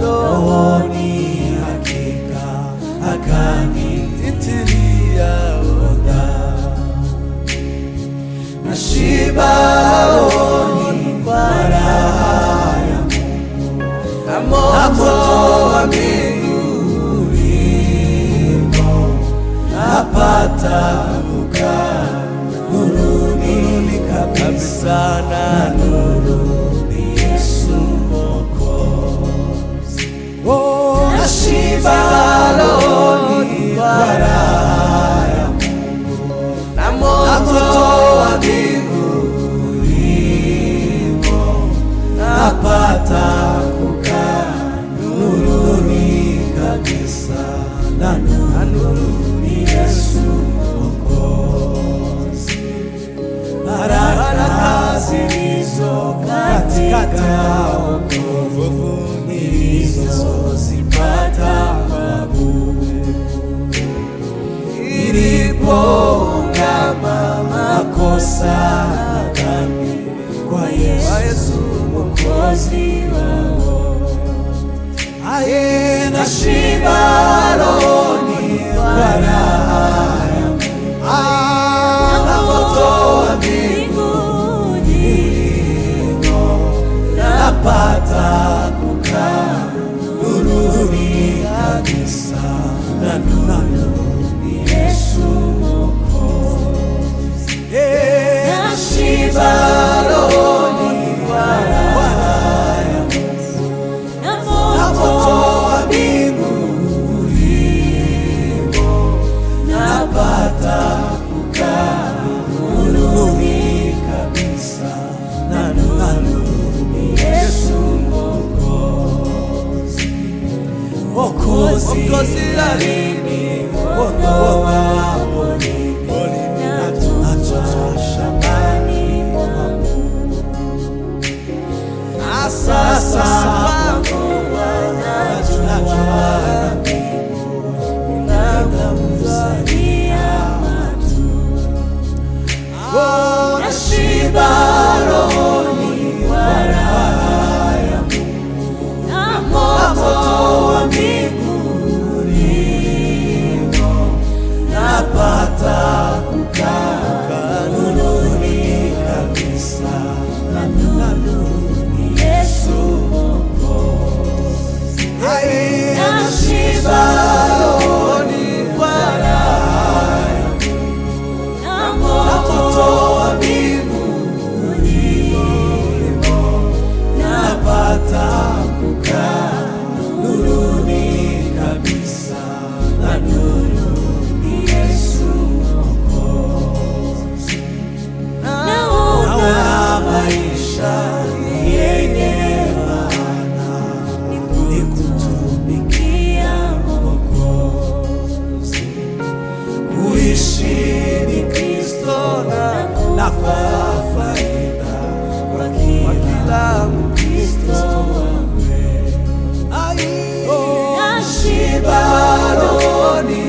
rohoni, hakika akanitilia oda. Nashiba rohoni kwa raha ya Mungu, na moto wa mbinguni napata kukaa nuruni kabisa, na nuru ni Yesu Mwokozi. Nashiba rohoni kwa raha ya Mungu, na moto wa mbinguni napata kukaa nuruni kabisa, na nuru ni Yesu Mwokozi. Baraka zilizo katika wokovu nilizozipata kwa bure, nilipoungama makosa na dhambi kwa Yesu Mwokozi wangu. Nashiba rohoni kwa raha ya Mungu, na moto wa mbinguni napata kukaa nuruni kabisa, na nuru ni Yesu Mwokozi. Nashiba rohoni kwa raha ya Mungu, na moto wa mbinguni napata kukaa nuruni kabisa, na nuru ni Yesu Mwokozi. Mwokozi aliniokoa porini, natoa shambani mwa Mungu, na sasa kwangu najua ninamzalia matunda. Nashiba rohoni kwa raha ya Mungu, na moto wa mbinguni napata kukaa nuruni kabisa, na nuru ni Yesu Mwokozi. Nashiba rohoni kwa raha ya Mungu, na moto wa mbinguni napata kukaa nuruni kabisa, na nuru ni Yesu Mwokozi. Naona maisha yenye maana ni kutumikia Mwokozi, kuishi ni Kristo na kwa faida kwa kila Mkristo wa kweli. Nashiba rohoni